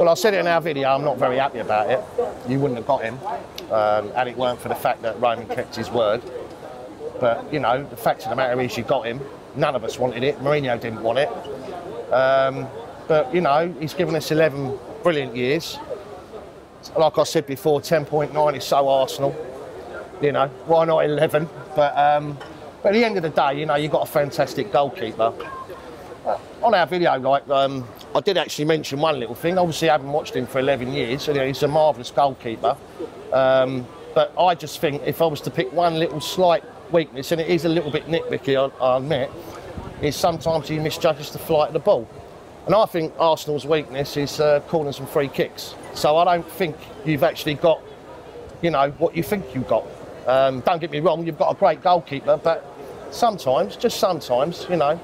Well, I said it in our video, I'm not very happy about it. You wouldn't have got him had it weren't for the fact that Roman kept his word. But, you know, the fact of the matter is you got him. None of us wanted it. Mourinho didn't want it. But, you know, he's given us 11 brilliant years. Like I said before, 10.9 is so Arsenal. You know, why not 11? But at the end of the day, you know, you've got a fantastic goalkeeper. On our video, like, I did actually mention one little thing. Obviously, I haven't watched him for 11 years. You know, he's a marvellous goalkeeper. But I just think if I was to pick one little slight weakness, and it is a little bit nitpicky, I admit, is sometimes he misjudges the flight of the ball. And I think Arsenal's weakness is corners and free kicks. So I don't think you've actually got, you know, what you think you've got. Don't get me wrong, you've got a great goalkeeper, but sometimes, just sometimes, you know,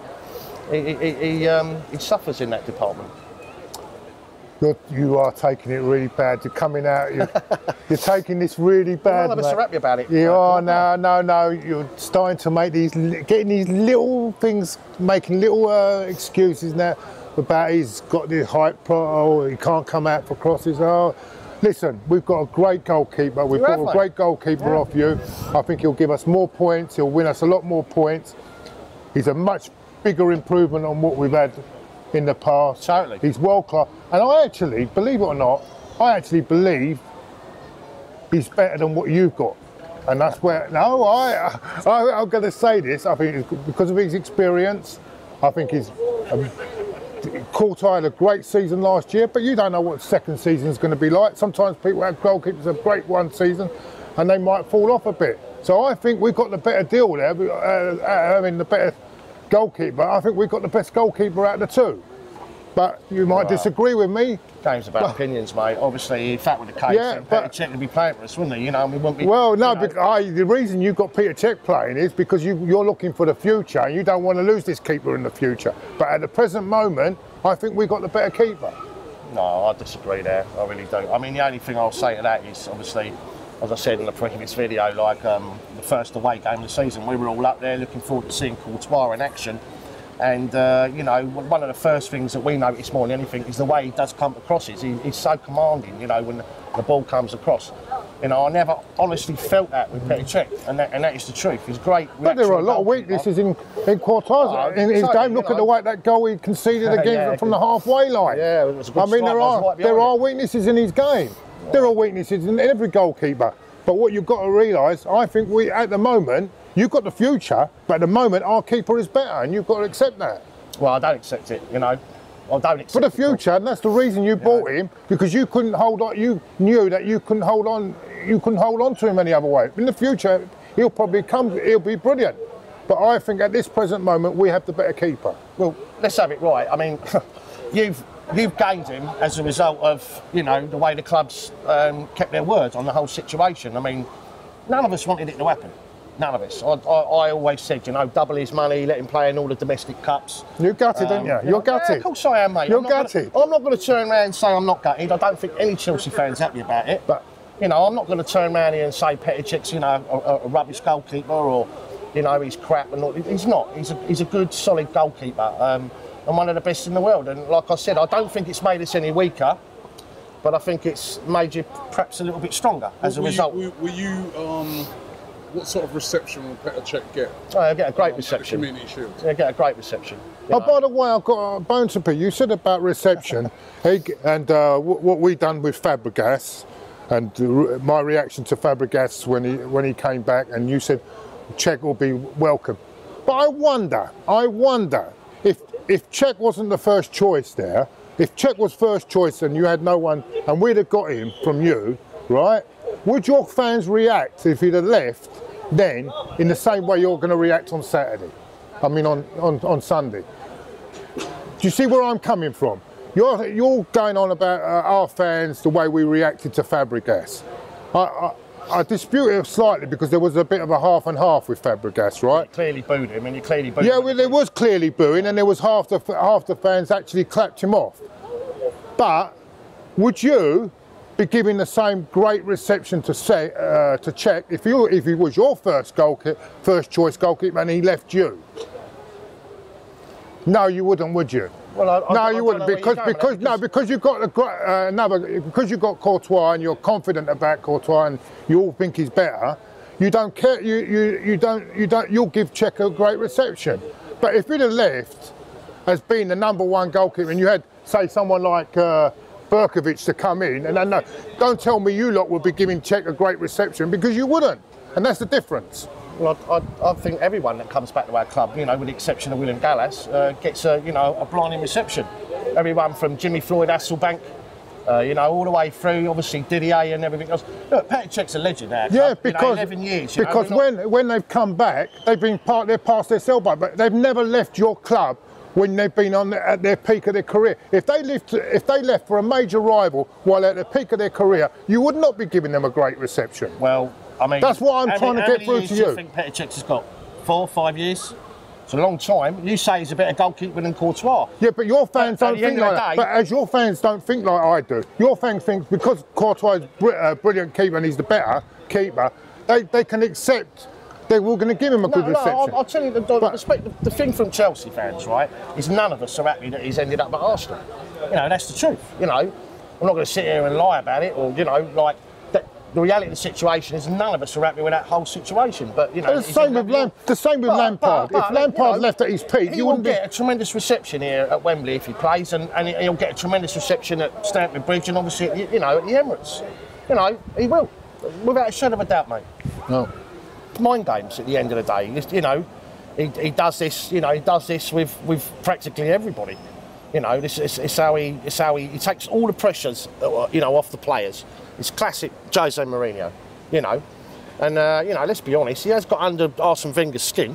he suffers in that department. You are taking it really bad. You're coming out, you're taking this really bad. None of us are happy about it. You are, no. You're starting to make getting these little things, making little excuses now about he's got this height, he can't come out for crosses. Oh, listen, we've got a great goalkeeper. We've got a great goalkeeper off you. I think he'll give us more points. He'll win us a lot more points. He's a much bigger improvement on what we've had in the past. Totally. He's world class. And I actually, believe it or not, I actually believe he's better than what you've got. And that's where, no, I'm going to say this, I think it's because of his experience. I think he's, Courtois had a great season last year, but you don't know what the second season is going to be like. Sometimes people have goalkeepers have great one season and they might fall off a bit. So I think we've got the better deal there, the better goalkeeper. I think we've got the best goalkeeper out of the two. But you might disagree with me. Game's about opinions, mate. Obviously, if that were the case, then Petr Cech would be playing for us, wouldn't he? You know, and we wouldn't be. Well, no, the reason you've got Petr Cech playing is because you're looking for the future and you don't want to lose this keeper in the future. But at the present moment, I think we've got the better keeper. No, I disagree there. I really do. I mean, the only thing I'll say to that is, obviously, as I said in the previous video, like the first away game of the season, we were all up there looking forward to seeing Courtois in action. And, you know, one of the first things that we notice more than anything is the way he does come across. He's so commanding, you know, when the ball comes across. You know, I never honestly felt that with Petr Cech, and that is the truth. He's great. But there are a lot of weaknesses in Courtois in his game. Look at the way that goal he conceded again from the halfway line. Yeah, it was a good I mean, there are weaknesses in his game. Yeah. There are weaknesses in every goalkeeper. But what you've got to realise, I think at the moment, you've got the future, but at the moment our keeper is better, and you've got to accept that. Well, I don't accept it, you know. I don't accept for the future, and that's the reason you bought him, because you couldn't hold on. You knew that you couldn't hold on. You couldn't hold on to him any other way. In the future, he'll be brilliant. But I think at this present moment, we have the better keeper. Well, let's have it right. I mean, you've gained him as a result of, you know, the way the clubs kept their words on the whole situation. I mean, none of us wanted it to happen. None of us. I always said, you know, double his money, let him play in all the domestic cups. You're gutted, aren't you? You're gutted. Yeah, of course I am, mate. You're gutted. I'm not going to turn around and say I'm not gutted. I don't think any Chelsea fan's happy about it. But, you know, I'm not going to turn around here and say Petr Cech's, you know, a rubbish goalkeeper, or, you know, he's crap and all. He's not. He's a good, solid goalkeeper, and one of the best in the world. And like I said, I don't think it's made us any weaker, but I think it's made you perhaps a little bit stronger as a result. What sort of reception will Petr Cech get? I get a great reception. Community Shield. Yeah, get a great reception. Oh, by the way, I've got a bone to pick. You said about reception, and what we done with Fabregas, and my reaction to Fabregas when he came back, and you said Cech will be welcome. But I wonder if Cech wasn't the first choice there, if Cech was first choice and you had no one, and we'd have got him from you, right? Would your fans react if he'd have left then in the same way you're going to react on Saturday? I mean on Sunday. Do you see where I'm coming from? You're going on about our fans, the way we reacted to Fabregas. I dispute it slightly because there was a bit of a half and half with Fabregas, right? You clearly booed him, and you clearly booed him. Yeah, well, there was clearly booing, and there was half the fans actually clapped him off. But would you be giving the same great reception to Cech if he was your first choice goalkeeper and he left you? No, you wouldn't, would you? Well, no, you wouldn't because you've got Courtois and you're confident about Courtois and you all think he's better. You don't care. You'll give Cech a great reception. But if he'd have left as being the #1 goalkeeper and you had, say, someone like Berkovic to come in, and no, don't tell me you lot would be giving Cech a great reception, because you wouldn't, and that's the difference. Well, I think everyone that comes back to our club, you know, with the exception of William Gallas, gets a blinding reception. Everyone from Jimmy Floyd, Hasselbank, you know, all the way through, obviously Didier and everything else. Look, Petr Cech's a legend now. Yeah, because 11 years. Because when they've come back, they're past their sell-by, but they've never left your club when they've been at their peak of their career. If they left for a major rival while at the peak of their career, you would not be giving them a great reception. Well, I mean, that's what I'm trying to get through to you. I think Petr Cech has got 4 or 5 years. It's a long time. You say he's a better goalkeeper than Courtois. Yeah, but your fans don't think like that. But as your fans don't think like I do, your fans think because Courtois is a brilliant keeper and he's the better keeper, they can accept they're all going to give him a good reception. I'll tell you, the thing from Chelsea fans, right, is none of us are happy that he's ended up at Arsenal. You know, that's the truth. You know, I'm not going to sit here and lie about it, or, you know, like, the reality of the situation is none of us are happy with that whole situation. But, you know, the same with Lampard. If Lampard left at his peak, he wouldn't get a tremendous reception here at Wembley if he plays, and he'll get a tremendous reception at Stamford Bridge and obviously, at the Emirates. You know, he will, without a shadow of a doubt, mate. No. Mind games at the end of the day. You know, he does this. You know, he does this with practically everybody. You know, it's how he takes all the pressures, you know, off the players. It's classic Jose Mourinho. You know, and you know, let's be honest, he has got under Arsene Wenger's skin.